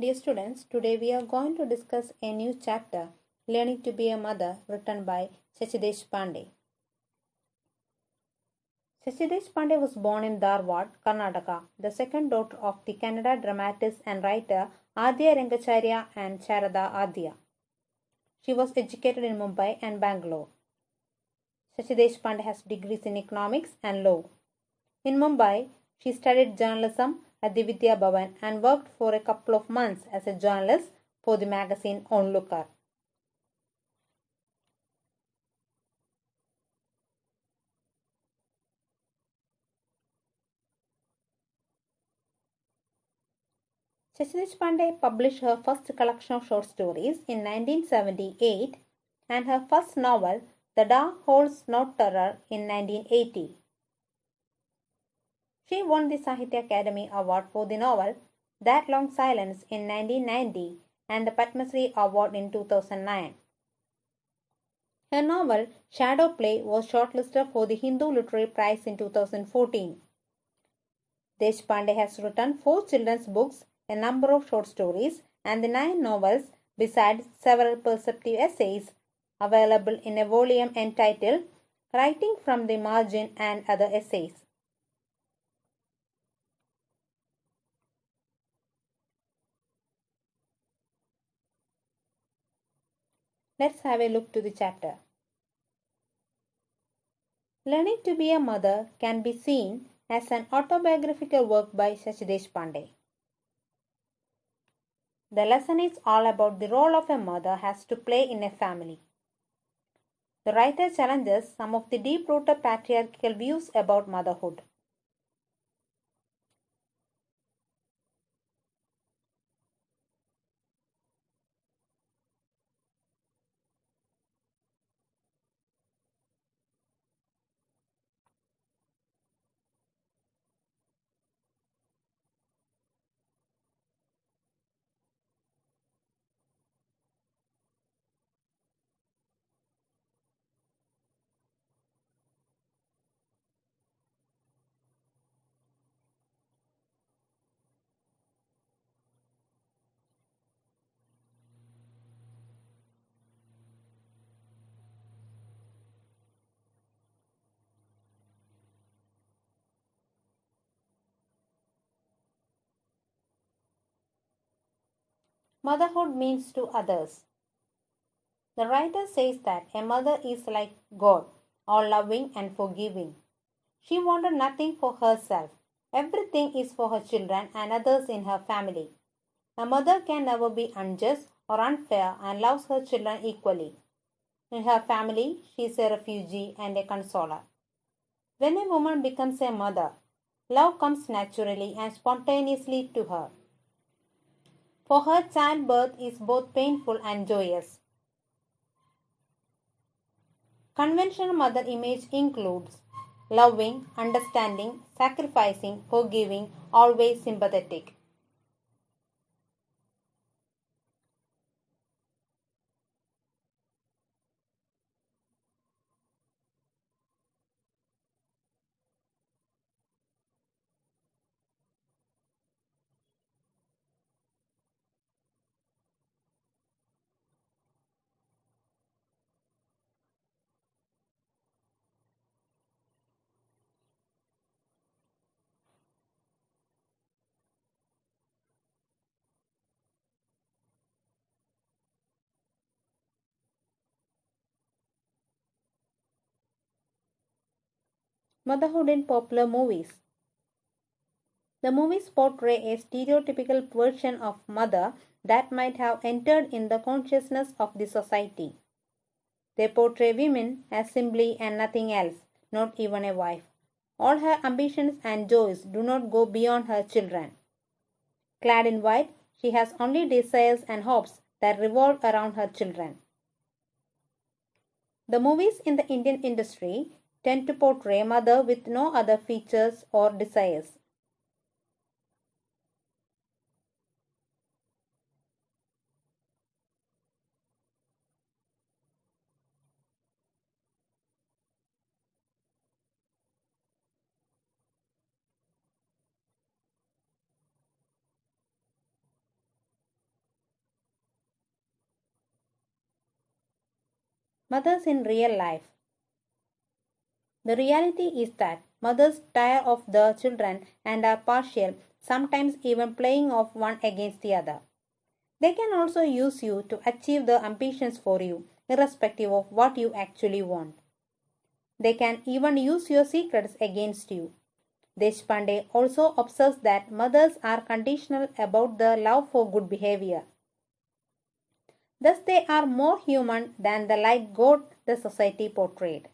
Dear students, today we are going to discuss a new chapter, Learning to be a Mother, written by Shashi Deshpande. Shashi Deshpande was born in Dharwad, Karnataka, the second daughter of the Kannada dramatist and writer Adya Rangacharya and Sharada Adya. She was educated in Mumbai and Bangalore. Shashi Deshpande has degrees in economics and law. In Mumbai, she studied journalism at the Vidya Bhavan and worked for a couple of months as a journalist for the magazine Onlooker. Shashi Deshpande published her first collection of short stories in 1978 and her first novel, The Dark Holds No Terror, in 1980. She won the Sahitya Akademi Award for the novel That Long Silence in 1990 and the Padma Shri Award in 2009. Her novel Shadow Play was shortlisted for the Hindu Literary Prize in 2014. Deshpande has written 4 children's books, a number of short stories, and the 9 novels, besides several perceptive essays, available in a volume entitled Writing from the Margin and Other Essays. Let's have a look to the chapter. Learning to be a Mother can be seen as an autobiographical work by Shashi Deshpande. The lesson is all about the role of a mother has to play in a family. The writer challenges some of the deep-rooted patriarchal views about motherhood. Motherhood means to others. The writer says that a mother is like God, all loving and forgiving. She wanted nothing for herself. Everything is for her children and others in her family. A mother can never be unjust or unfair and loves her children equally. In her family, she is a refugee and a consoler. When a woman becomes a mother, love comes naturally and spontaneously to her. For her, childbirth is both painful and joyous. Conventional mother image includes loving, understanding, sacrificing, forgiving, always sympathetic. Motherhood in popular movies. The movies portray a stereotypical version of mother that might have entered in the consciousness of the society. They portray women as simply and nothing else, not even a wife. All her ambitions and joys do not go beyond her children. Clad in white, she has only desires and hopes that revolve around her children. The movies in the Indian industry tend to portray mother with no other features or desires. Mothers in real life. The reality is that mothers tire of the children and are partial, sometimes even playing off one against the other. They can also use you to achieve their ambitions for you, irrespective of what you actually want. They can even use your secrets against you. Deshpande also observes that mothers are conditional about their love for good behavior. Thus, they are more human than the like God the society portrayed.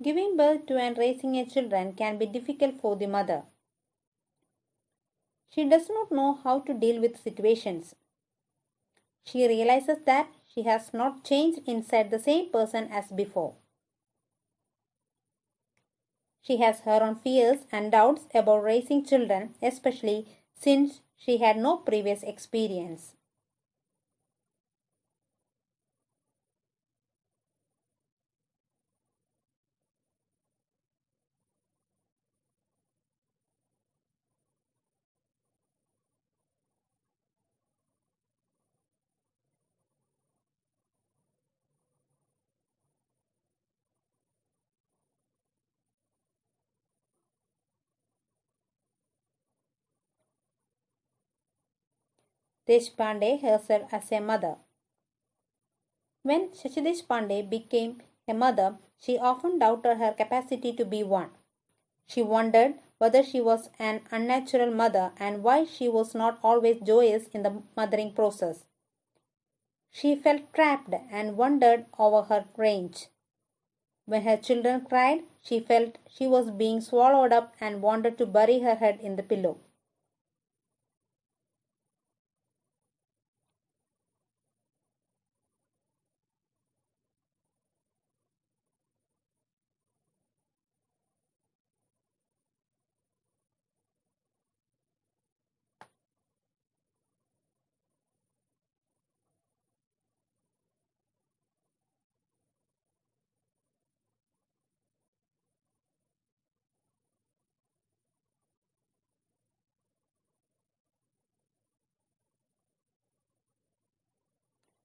Giving birth to and raising a children can be difficult for the mother. She does not know how to deal with situations. She realizes that she has not changed inside the same person as before. She has her own fears and doubts about raising children, especially since she had no previous experience. Deshpande herself as a mother. When Shashi Deshpande became a mother, she often doubted her capacity to be one. She wondered whether she was an unnatural mother and why she was not always joyous in the mothering process. She felt trapped and wondered over her range. When her children cried, she felt she was being swallowed up and wanted to bury her head in the pillow.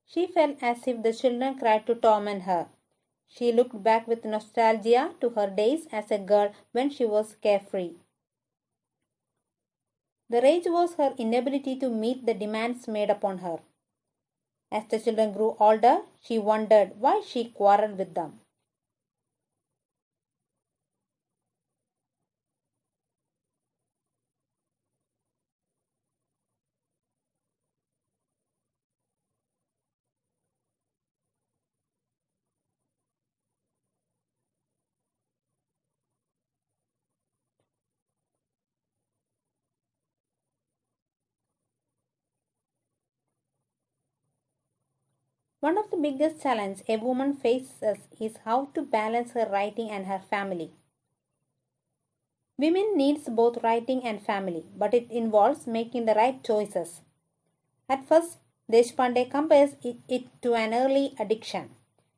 She felt as if the children cried to torment her. She looked back with nostalgia to her days as a girl when she was carefree. The rage was her inability to meet the demands made upon her. As the children grew older, she wondered why she quarreled with them. One of the biggest challenges a woman faces is how to balance her writing and her family. Women needs both writing and family, but it involves making the right choices. At first, Deshpande compares it to an early addiction.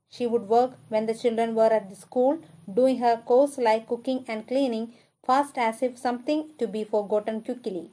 She would work when the children were at the school, doing her chores like cooking and cleaning fast as if something to be forgotten quickly.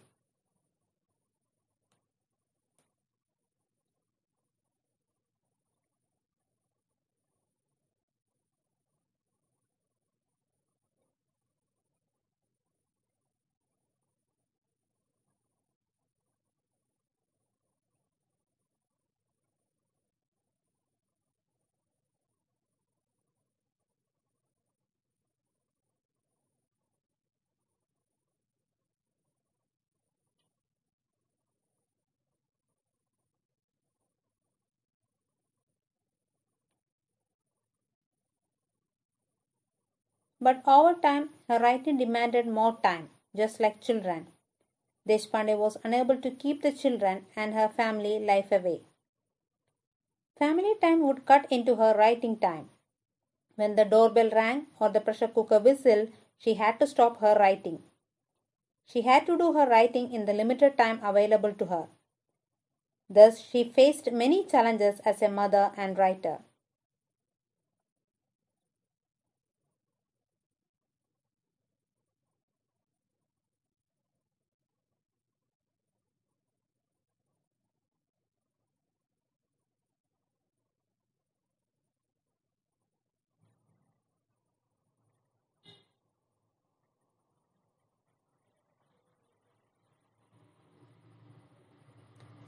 But over time, her writing demanded more time, just like children. Deshpande was unable to keep the children and her family life away. Family time would cut into her writing time. When the doorbell rang or the pressure cooker whistled, she had to stop her writing. She had to do her writing in the limited time available to her. Thus, she faced many challenges as a mother and writer.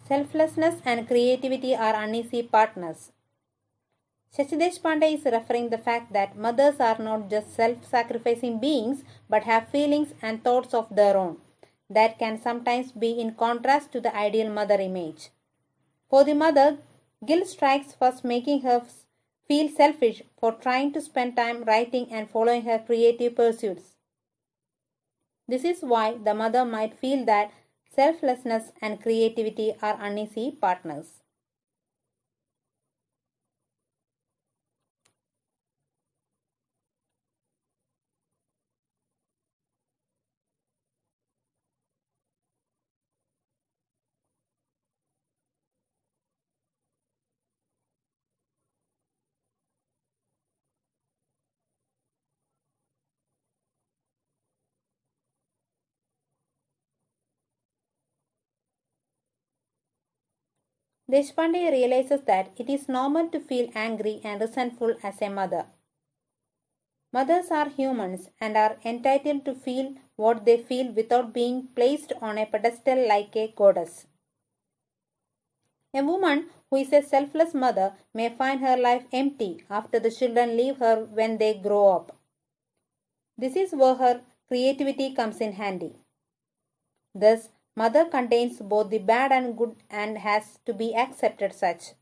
Selflessness and creativity are uneasy partners. Shashi Deshpande is referring the fact that mothers are not just self-sacrificing beings but have feelings and thoughts of their own that can sometimes be in contrast to the ideal mother image. For the mother, guilt strikes first, making her feel selfish for trying to spend time writing and following her creative pursuits. This is why the mother might feel that selflessness and creativity are uneasy partners. Deshpande realizes that it is normal to feel angry and resentful as a mother. Mothers are humans and are entitled to feel what they feel without being placed on a pedestal like a goddess. A woman who is a selfless mother may find her life empty after the children leave her when they grow up. This is where her creativity comes in handy. Thus, mother contains both the bad and good and has to be accepted such.